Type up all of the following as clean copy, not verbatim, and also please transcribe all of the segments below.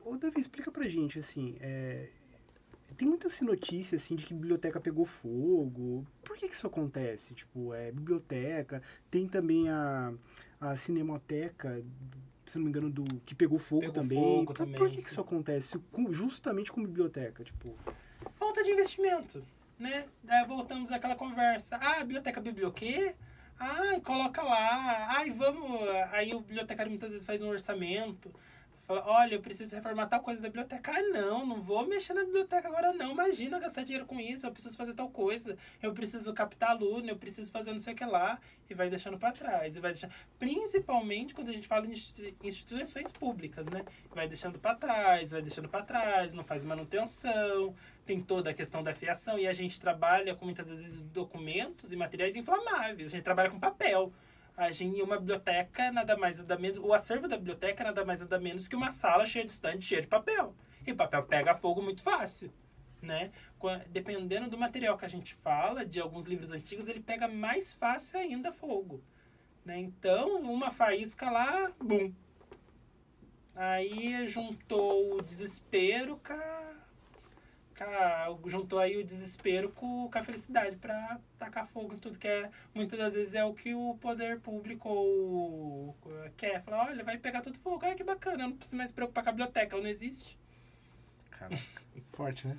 Ô, Davi, explica pra gente, assim, tem muita assim, notícia, assim, de que biblioteca pegou fogo. Por que isso acontece? Tipo, biblioteca, tem também a Cinemateca, se não me engano, que pegou fogo Pegou também. fogo Por também, que sim. isso acontece justamente com biblioteca? Tipo, Falta de investimento, né? Voltamos àquela conversa. Ah, biblioteca biblioquê? Ai, coloca lá. Ai, vamos. Aí o bibliotecário muitas vezes faz um orçamento. Fala, olha, eu preciso reformar tal coisa da biblioteca. Ah, não vou mexer na biblioteca agora não. Imagina gastar dinheiro com isso. Eu preciso fazer tal coisa. Eu preciso captar aluno, eu preciso fazer não sei o que lá. E vai deixando para trás. E vai deixando... Principalmente quando a gente fala em instituições públicas, né? Vai deixando para trás, não faz manutenção. Tem toda a questão da fiação. E a gente trabalha com muitas vezes documentos e materiais inflamáveis. A gente trabalha com papel. Uma biblioteca, nada mais nada menos. O acervo da biblioteca nada mais nada menos que uma sala cheia de estante, cheia de papel. E papel pega fogo muito fácil, né? Dependendo do material que a gente fala, de alguns livros antigos, ele pega mais fácil ainda fogo, né? Então, uma faísca lá, bum. Aí juntou o desespero juntou aí o desespero com a felicidade para tacar fogo em tudo, que muitas das vezes é o que o poder público quer. Falar, olha, vai pegar tudo fogo. Ah, que bacana, eu não preciso mais se preocupar com a biblioteca, ela não existe. Cara, forte, né?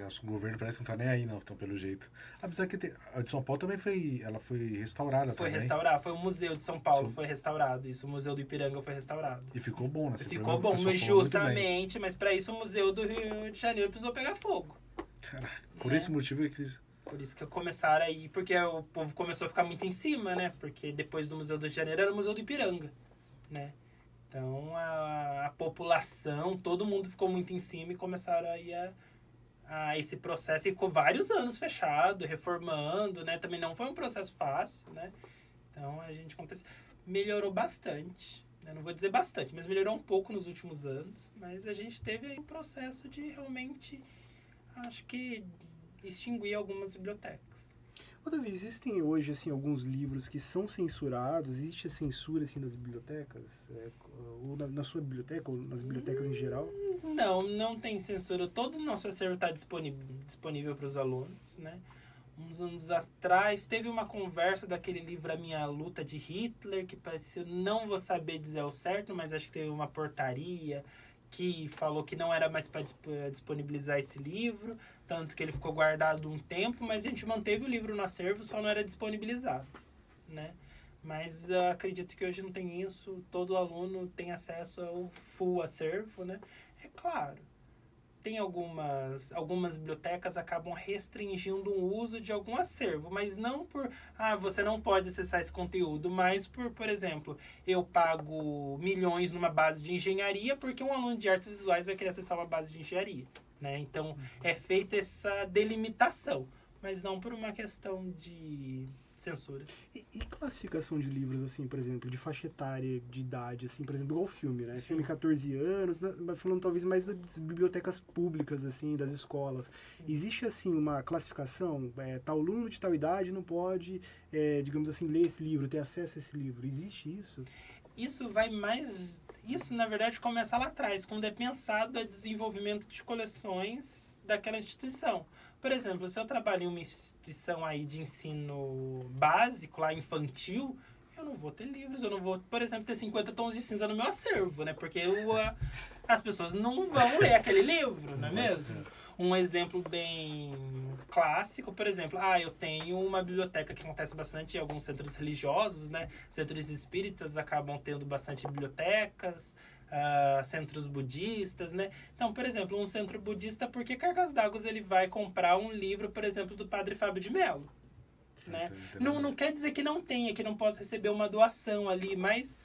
Acho que o governo parece que não tá nem aí, não, então, pelo jeito. Apesar que a de São Paulo também ela foi restaurada Foi também. restaurada, foi o Museu de São Paulo, Sim. Foi restaurado. Isso, o Museu do Ipiranga foi restaurado. E ficou bom, né? Ficou bom, mas justamente, mas para isso o Museu do Rio de Janeiro precisou pegar fogo. Caraca, por esse motivo é que eles... Por isso que começaram aí, porque o povo começou a ficar muito em cima, né? Porque depois do Museu do Rio de Janeiro era o Museu do Ipiranga, né? Então a população, todo mundo ficou muito em cima e começaram aí a esse processo. E ficou vários anos fechado, reformando, né? Também não foi um processo fácil, né? Então a gente melhorou bastante. Né? Não vou dizer bastante, mas melhorou um pouco nos últimos anos. Mas a gente teve aí um processo de realmente, acho que, extinguir algumas bibliotecas. ô, Davi, existem hoje, assim, alguns livros que são censurados? Existe a censura, assim, das bibliotecas? Ou na sua biblioteca, ou nas bibliotecas em geral? Não tem censura. Todo o nosso acervo está disponível para os alunos, né? Uns anos atrás, teve uma conversa daquele livro A Minha Luta de Hitler, que parecia, não vou saber dizer ao certo, mas acho que teve uma portaria que falou que não era mais para disponibilizar esse livro, tanto que ele ficou guardado um tempo, mas a gente manteve o livro no acervo, só não era disponibilizado, né? Mas acredito que hoje não tem isso, todo aluno tem acesso ao full acervo, né? É claro, tem algumas bibliotecas acabam restringindo o uso de algum acervo, mas não por, você não pode acessar esse conteúdo, mas por exemplo, eu pago milhões numa base de engenharia porque um aluno de artes visuais vai querer acessar uma base de engenharia, né? Então, é feita essa delimitação, mas não por uma questão de censura. E classificação de livros, assim, por exemplo, de faixa etária, de idade, assim, por exemplo, igual o filme, né? Sim. Filme 14 anos, né? Falando talvez mais das bibliotecas públicas, assim, das escolas. Sim. Existe, assim, uma classificação? Tal aluno de tal idade não pode, digamos assim, ler esse livro, ter acesso a esse livro. Existe isso? Isso na verdade, começa lá atrás, quando é pensado o desenvolvimento de coleções daquela instituição. Por exemplo, se eu trabalho em uma instituição aí de ensino básico, lá infantil, eu não vou ter livros, eu não vou, por exemplo, ter 50 tons de cinza no meu acervo, né? Porque as pessoas não vão ler aquele livro, não é mesmo? Um exemplo bem clássico, por exemplo, eu tenho uma biblioteca que acontece bastante em alguns centros religiosos, né? Centros espíritas acabam tendo bastante bibliotecas, centros budistas, né? Então, por exemplo, um centro budista, por que Cargas d'Água ele vai comprar um livro, por exemplo, do Padre Fábio de Mello? Né? Não quer dizer que não tenha, que não possa receber uma doação ali, mas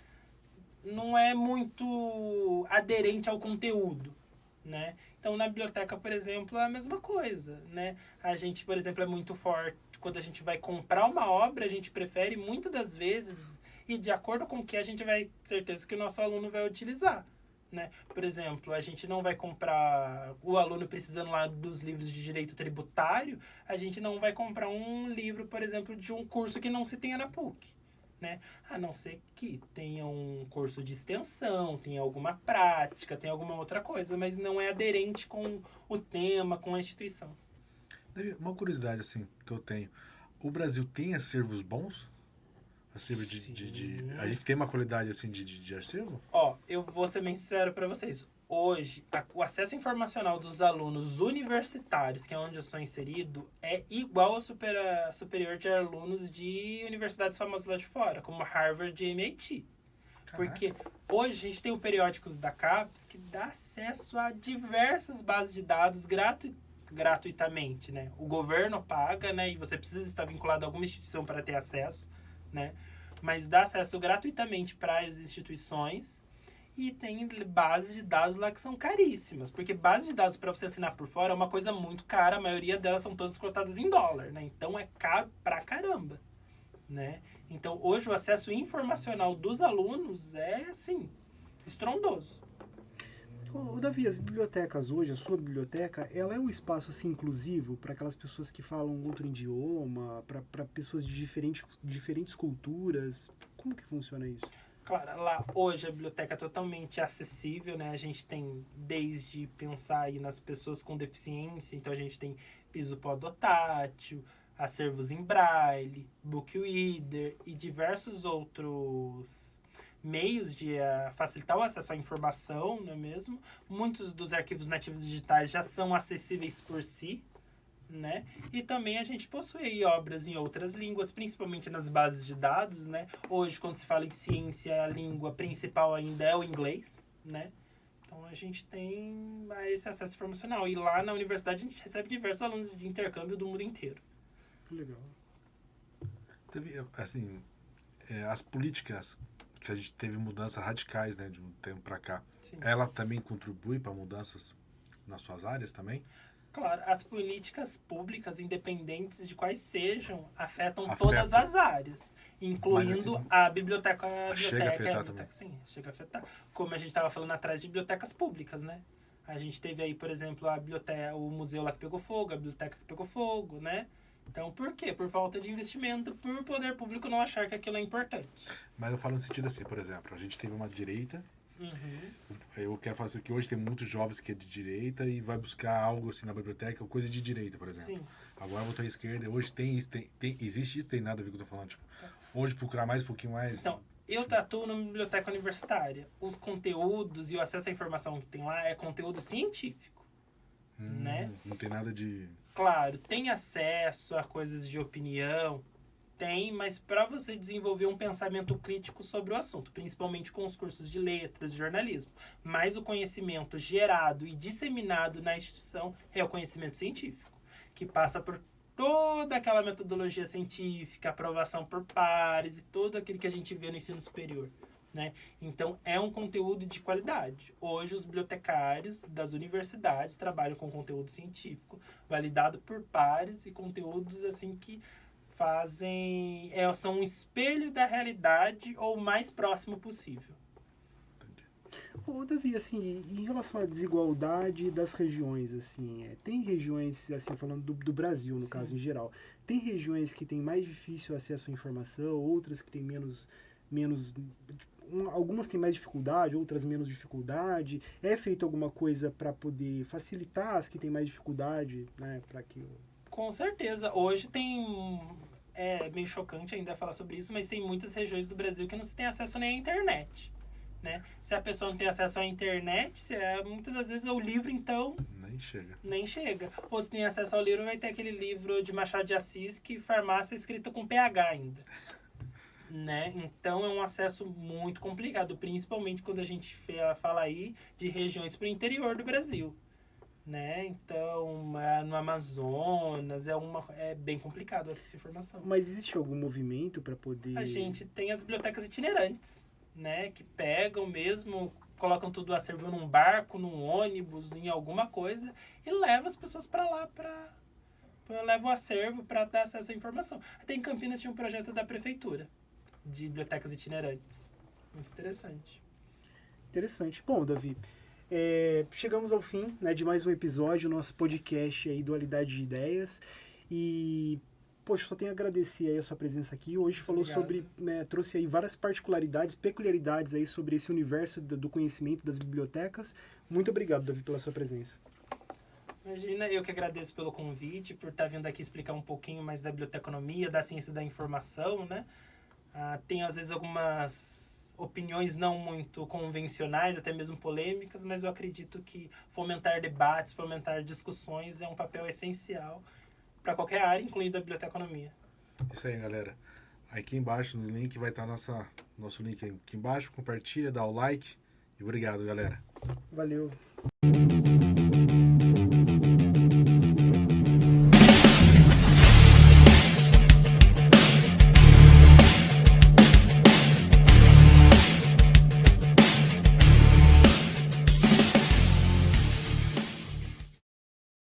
não é muito aderente ao conteúdo, né? Então, na biblioteca, por exemplo, é a mesma coisa, né? A gente, por exemplo, é muito forte. Quando a gente vai comprar uma obra, a gente prefere, muitas das vezes, e de acordo com o que a gente vai ter certeza que o nosso aluno vai utilizar. Né? Por exemplo, a gente não vai comprar, o aluno precisando lá dos livros de direito tributário, a gente não vai comprar um livro, por exemplo, de um curso que não se tenha na PUC. Né? A não ser que tenha um curso de extensão, tenha alguma prática, tenha alguma outra coisa, mas não é aderente com o tema, com a instituição. Uma curiosidade assim que eu tenho, o Brasil tem acervos bons? Acervo a gente tem uma qualidade assim de acervo? Ó, eu vou ser bem sincero para vocês. Hoje, o acesso informacional dos alunos universitários, que é onde eu sou inserido, é igual ao superior de alunos de universidades famosas lá de fora, como Harvard e MIT. Porque hoje a gente tem o periódicos da CAPES que dá acesso a diversas bases de dados gratuitamente, né? O governo paga, né? E você precisa estar vinculado a alguma instituição para ter acesso, né? Mas dá acesso gratuitamente para as instituições e tem bases de dados lá que são caríssimas, porque bases de dados para você assinar por fora é uma coisa muito cara, a maioria delas são todas cotadas em dólar, né? Então é caro pra caramba, né? Então hoje o acesso informacional dos alunos é, assim, estrondoso. Ô, Davi, as bibliotecas hoje, a sua biblioteca, ela é um espaço assim inclusivo para aquelas pessoas que falam outro idioma, para pessoas de diferentes culturas? Como que funciona isso? Claro, lá hoje a biblioteca é totalmente acessível, né? A gente tem desde pensar aí nas pessoas com deficiência, então a gente tem piso podotátil, acervos em braille, book reader e diversos outros meios de facilitar o acesso à informação, não é mesmo? Muitos dos arquivos nativos digitais já são acessíveis por si, né? E também a gente possui obras em outras línguas, principalmente nas bases de dados, né? Hoje, quando se fala em ciência, a língua principal ainda é o inglês, né? Então a gente tem esse acesso informacional. E lá na universidade a gente recebe diversos alunos de intercâmbio do mundo inteiro. Legal. Teve, assim, as políticas que a gente teve mudanças radicais, né, de um tempo para cá. Sim. Ela também contribui para mudanças nas suas áreas também? Claro, as políticas públicas, independentes de quais sejam, afetam todas as áreas, incluindo assim, a biblioteca. Chega a afetar também. Sim, chega a afetar. Como a gente estava falando atrás de bibliotecas públicas, né? A gente teve aí, por exemplo, a biblioteca, o museu lá que pegou fogo, a biblioteca que pegou fogo, né? Então, por quê? Por falta de investimento, por poder público não achar que aquilo é importante. Mas eu falo no sentido assim, por exemplo, a gente teve uma direita. Eu quero falar assim, que hoje tem muitos jovens que é de direita e vai buscar algo assim na biblioteca, coisa de direita, por exemplo. Sim. Agora vou à esquerda, hoje tem isso, existe isso, tem nada a ver com o que eu tô falando, tipo, hoje procurar mais um pouquinho mais. Então, eu atuo numa biblioteca universitária. Os conteúdos e o acesso à informação que tem lá é conteúdo científico, né? Não tem nada de... Claro, tem acesso a coisas de opinião, tem, mas para você desenvolver um pensamento crítico sobre o assunto, principalmente com os cursos de letras, de jornalismo. Mas o conhecimento gerado e disseminado na instituição é o conhecimento científico, que passa por toda aquela metodologia científica, aprovação por pares e tudo aquilo que a gente vê no ensino superior. Né? Então, é um conteúdo de qualidade. Hoje, os bibliotecários das universidades trabalham com conteúdo científico, validado por pares e conteúdos assim que são um espelho da realidade ou o mais próximo possível. Ô, Davi, assim, em relação à desigualdade das regiões, assim, tem regiões, assim, falando do Brasil, no caso, em geral, tem regiões que têm mais difícil acesso à informação, outras que têm menos algumas têm mais dificuldade, outras menos dificuldade. É feito alguma coisa para poder facilitar as que têm mais dificuldade, né, para que... Com certeza. Hoje tem... É meio chocante ainda falar sobre isso, mas tem muitas regiões do Brasil que não se tem acesso nem à internet. Né? Se a pessoa não tem acesso à internet, muitas das vezes o livro, então... Nem chega. Ou se tem acesso ao livro, vai ter aquele livro de Machado de Assis que farmácia é escrita com PH ainda. Né? Então é um acesso muito complicado, principalmente quando a gente fala aí de regiões para o interior do Brasil. Né? Então, no Amazonas, é bem complicado essa informação. Mas existe algum movimento para poder... A gente tem as bibliotecas itinerantes, né? Que pegam mesmo, colocam tudo o acervo num barco, num ônibus, em alguma coisa, e levam as pessoas para lá, leva o acervo para dar acesso à informação. Até em Campinas tinha um projeto da prefeitura, de bibliotecas itinerantes. Muito interessante. Interessante. Bom, Davi, chegamos ao fim, né, de mais um episódio, nosso podcast aí, Dualidade de Ideias. E, poxa, só tenho a agradecer aí a sua presença aqui. Hoje falou Obrigado. sobre, né, trouxe aí várias particularidades, peculiaridades aí sobre esse universo do conhecimento das bibliotecas. Muito obrigado, Davi, pela sua presença. Imagina, eu que agradeço pelo convite, por estar vindo aqui explicar um pouquinho mais da biblioteconomia, da ciência da informação, né? Tem, às vezes, algumas opiniões não muito convencionais, até mesmo polêmicas, mas eu acredito que fomentar debates, fomentar discussões é um papel essencial para qualquer área, incluindo a biblioteconomia. Isso aí, galera. Aqui embaixo no link vai estar nosso link aqui embaixo. Compartilha, dá o like. E obrigado, galera. Valeu.